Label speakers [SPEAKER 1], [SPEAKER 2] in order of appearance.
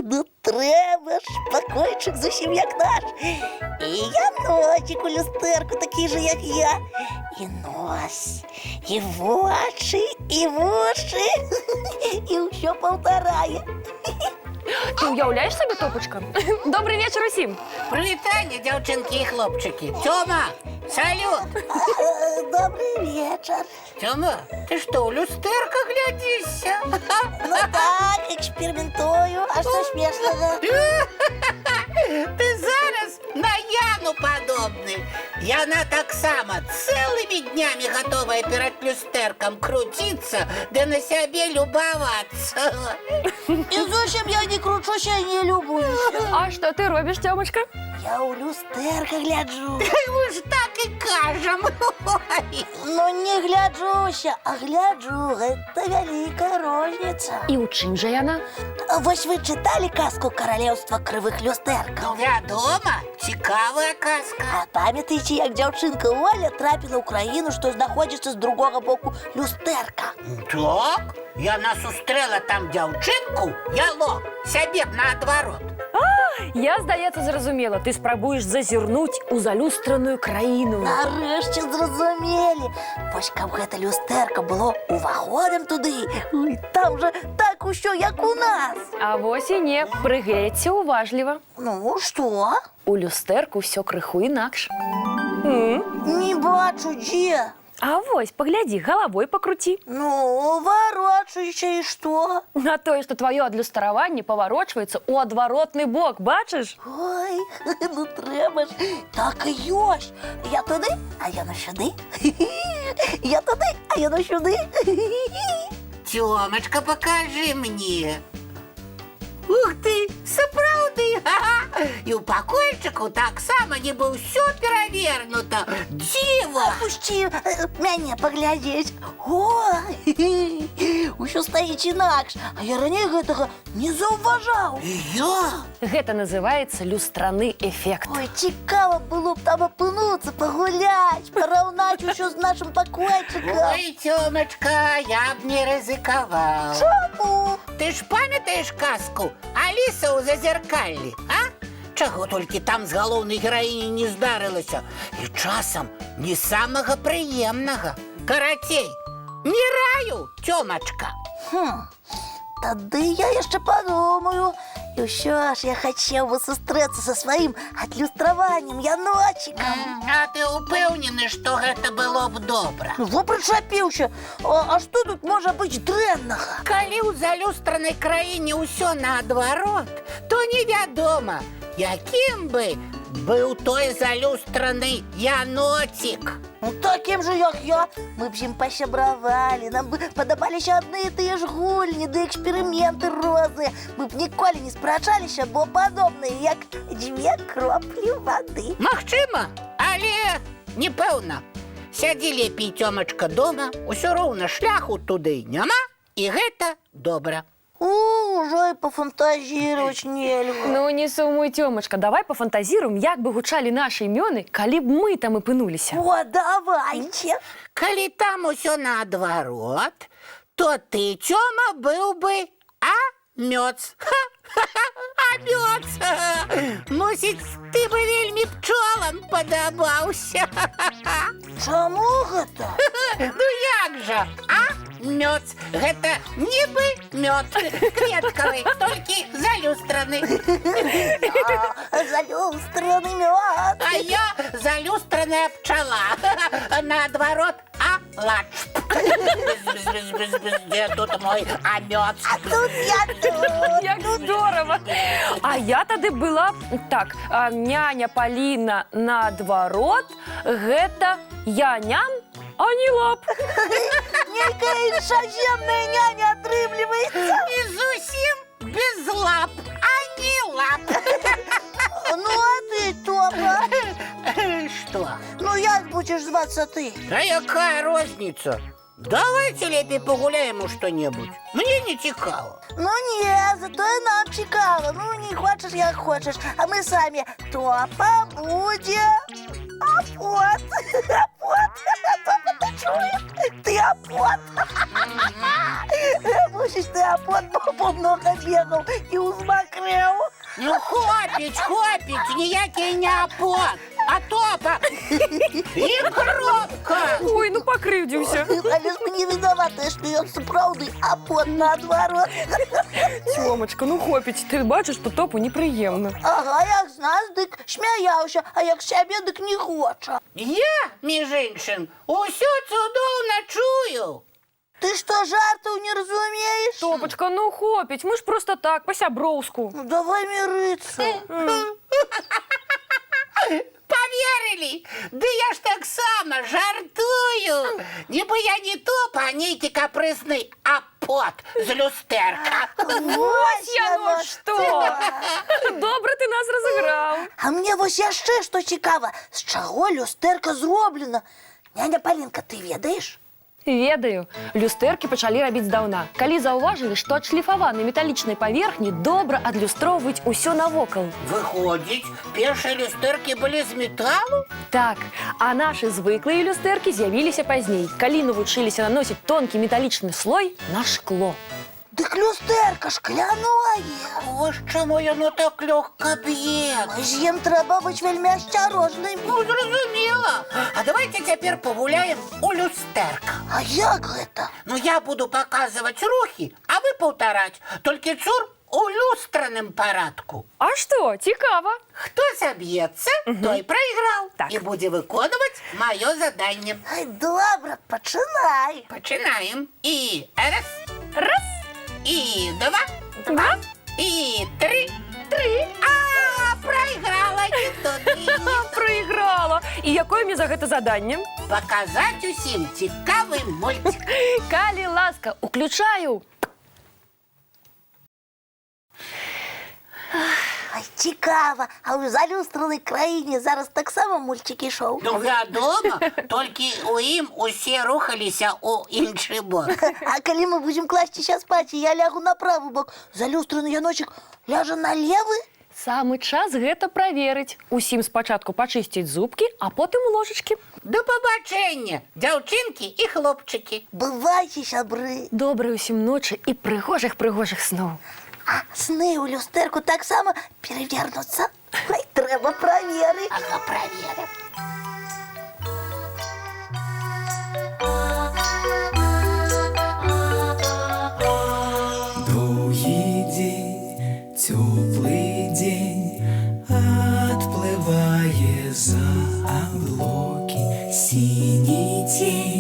[SPEAKER 1] Ну треба ж, покойчик зовсім як наш. І яночик у люстерку такий же, як я. І нос, і очі, і вуші, і все повторяє.
[SPEAKER 2] Ти уявляєш собі, Топочка? Добрий вечір усім.
[SPEAKER 3] Привітання, дівчинки і хлопчики. Тьома, салют.
[SPEAKER 1] Добрий вечір.
[SPEAKER 3] Тьома, ти що, у люстерка глядишся?
[SPEAKER 1] Ну так, експериментую. А що смішного?
[SPEAKER 3] Ти зараз на Яну подобний. Яна так само целыми днями готова перед люстерком крутиться, да на себе любоваться.
[SPEAKER 1] І зовсім я не кручуся і не любуюся.
[SPEAKER 2] А що ти робиш, Тьомочка?
[SPEAKER 1] Я у люстерка гляджу.
[SPEAKER 3] Ми ж так і кажемо. Ой.
[SPEAKER 1] Ну не гляджуся, а гляджу. Це велика розниця.
[SPEAKER 2] І у чим же яна?
[SPEAKER 1] Ось ви читали казку «Королевство кривих люстерків»?
[SPEAKER 3] Ну, відомо, цікава казка.
[SPEAKER 1] А пам'ятаєте, як дівчинка Оля трапила в країну, що знаходиться з другого боку люстерка?
[SPEAKER 3] Так, Яна зустріла там дівчинку, яло, себе наоборот.
[SPEAKER 2] Я, здається, зрозуміла. Ти спробуєш зазирнуть у залюстрану країну.
[SPEAKER 1] Нарешті зрозуміли. Ось каб гэта люстерка було уваходом туди. Ой, там же так усьо, як у нас.
[SPEAKER 2] А вось і не. Пригледься уважліво.
[SPEAKER 1] Ну, що?
[SPEAKER 2] У люстерку все криху інакш.
[SPEAKER 1] Не бачу, де.
[SPEAKER 2] А вось, погляди, головой покрути.
[SPEAKER 1] Ну, ворочуючи, і що?
[SPEAKER 2] А то, що твоє адлюстраванне поворачивается у одворотний бок, бачиш?
[SPEAKER 1] Ой, ну треба ж. Так і ёсть. Я туди, а я на сюди. Я туди, а я на сюди.
[SPEAKER 3] Тьомочка, покажи мені. Ух ти, справді. Ага. І у покойчику так само ніби все перевернуто. Диво.
[SPEAKER 1] Пусти мене поглядеть. Ой, усьо стоїть інакш. А я раніше гэтага не зауважав.
[SPEAKER 3] Я?
[SPEAKER 2] Гэта называется люстраны эффект.
[SPEAKER 1] Ой, цікаво було б там опинутися, погулять, порівнати усьо з нашим покойчиком.
[SPEAKER 3] Ой, Тьомочка, я б не ризикував.
[SPEAKER 1] Чому?
[SPEAKER 3] Ти ж пам'ятаєш казку «Аліса у зазеркаллі», а? Чого тільки там з головної героїні не здарилося. І часом не самого приємного. Каратей, не раю, Тьомочка.
[SPEAKER 1] Тоді я ще подумаю. І що ж, я хотів би зустрітися зі своїм адлюструванням, яночиком.
[SPEAKER 3] А ти упевнений, що це було б добре?
[SPEAKER 1] Ну, причепився. А що тут може бути дренного?
[SPEAKER 3] Коли у залюстраній країні усе наоборот, то невідомо, яким би був той залюстраний янотик.
[SPEAKER 1] Ну, таким же, як я. Ми б з ним посябравали, нам би подобалися одні і ті ж гульні, да експерименти різні. Ми б ніколи не сперечалися, бо подобні, як дві краплі води.
[SPEAKER 3] Магчыма, але не пэўна. Сядзі лепей, Тёмачка, дома, усё роўна шляху туды няма, і гэта добра.
[SPEAKER 1] Уже і пофантазірувати нельга.
[SPEAKER 2] Ну, не сумуй, Тёмочка, давай пофантазируем, як бы гучалі наші імёны, калі б мы там апынуліся.
[SPEAKER 1] О, давайте.
[SPEAKER 3] Калі там усё наадварот, то ты, Тёма, быў бы амёц. Амёц! Мусіць, ты бы вельмі пчолам падабаўся.
[SPEAKER 1] Чаму гэта?
[SPEAKER 3] Ну як жа, мёд, гэта нібы мёд, кветкавы, толькі залюстраны.
[SPEAKER 1] Залюстраны мёд.
[SPEAKER 3] А я залюстраная пчала. Наадварот, лач. Где тут мой амёд?
[SPEAKER 1] А тут я тут.
[SPEAKER 2] Як здорово! А я тады была... Так, няня Поліна наадварот, гэта я ням, а не лап.
[SPEAKER 1] Некая іншаземная няня атрымліваецца.
[SPEAKER 3] І зусім без лап, а не лап.
[SPEAKER 1] Ну, а ты, Тома?
[SPEAKER 3] Что?
[SPEAKER 1] Ну, як будеш зватися ти?
[SPEAKER 3] А якая розница? Давайте лепей погуляем у что-нибудь. Мне не цікаво.
[SPEAKER 1] Ну, ні, зато і нам цікаво. Ну, не хочеш, як хочеш. А ми самі Топа буде апот. Апот. Топа, ти чуєш? Ти апот. Мусиш ти апот, бо много бегал и узмокрел.
[SPEAKER 3] Ну, хопить, ніякий не опот, а топа і кропка.
[SPEAKER 2] Ой, ну покривдився.
[SPEAKER 1] Але ж мені виновата, що я справді, а пот наоборот.
[SPEAKER 2] Тьомочка, ну хопіть, ти бачиш, що топу неприємно.
[SPEAKER 1] Ага, як з нас, дик сміявся, а як себе, дик не хоче.
[SPEAKER 3] Я, між іншим, усю цудовно чую.
[SPEAKER 1] Ти що, жартів не розумієш?
[SPEAKER 2] Топочка, ну хопіть, ми ж просто так, по-сябровську.
[SPEAKER 1] Ну, давай мириться.
[SPEAKER 3] Поверили? Да я ж так само жартую. Ніби я не топа, а нейкий капризний апот з люстерка.
[SPEAKER 2] Ось я ну що! Добре ти нас розіграв.
[SPEAKER 1] А мені ось ще що цікаво, з чого люстерка зроблена. Няня Полінка, ти ведаєш?
[SPEAKER 2] Ведаю, люстэркі пачалі рабіць здаўна. Калі заўважылі, што ад шліфаванай металічнай паверхні добра адлюстроўваць усё навокал.
[SPEAKER 3] Выходить, першие люстерки были з металлу?
[SPEAKER 2] Так, а нашы звыклыя люстэркі з'явіліся пазней, калі навучыліся наносіць тонкі металічны слой на шкло.
[SPEAKER 1] Дык люстерка шкляное.
[SPEAKER 3] Ось чому яно так легко б'є.
[SPEAKER 1] З ім треба бути вельми осторожним.
[SPEAKER 3] Ну, зрозуміло. А давайте тепер погуляємо у люстерка.
[SPEAKER 1] А як гэта?
[SPEAKER 3] Ну, я буду показувати рухи, а ви повторять. Тільки цур у люстраному порядку.
[SPEAKER 2] А што, цікава?
[SPEAKER 3] Хто заб'ється, той проіграв.
[SPEAKER 2] Так.
[SPEAKER 3] І буде виконувати моє завдання.
[SPEAKER 1] Ай, добре, починай.
[SPEAKER 3] Починаємо. І раз,
[SPEAKER 2] Раз,
[SPEAKER 3] і два,
[SPEAKER 2] два,
[SPEAKER 3] і три.
[SPEAKER 2] три.
[SPEAKER 3] А, проіграла ні туди, ні туди.
[SPEAKER 2] Проіграла. І якое мне за гэта заданне?
[SPEAKER 3] Показати усім цікавий мультик.
[SPEAKER 2] Калі ласка, уключаю.
[SPEAKER 1] Ай, цікаво, а у залюстраній країні зараз так само мультик ішов.
[SPEAKER 3] Ну, вядома, тільки у ім усі рухалися у інший бок.
[SPEAKER 1] А коли ми будемо кластися спати, я лягу на правий бок, залюстраний яночек ляже на левый?
[SPEAKER 2] Самы час гэта праверыць. Усім спачатку пачысціць зубкі, а потым ложачкі.
[SPEAKER 3] До побачення, дзяўчынкі і хлопчыкі.
[SPEAKER 1] Бывайте, сябры.
[SPEAKER 2] Добрай усім ночы і прыгожых сноў.
[SPEAKER 1] А сны у люстерку так само перевернуться? Ай, треба проверить.
[SPEAKER 3] Ага, проверим.
[SPEAKER 4] Довгий день, теплый день, отплывая за облаки, синий тень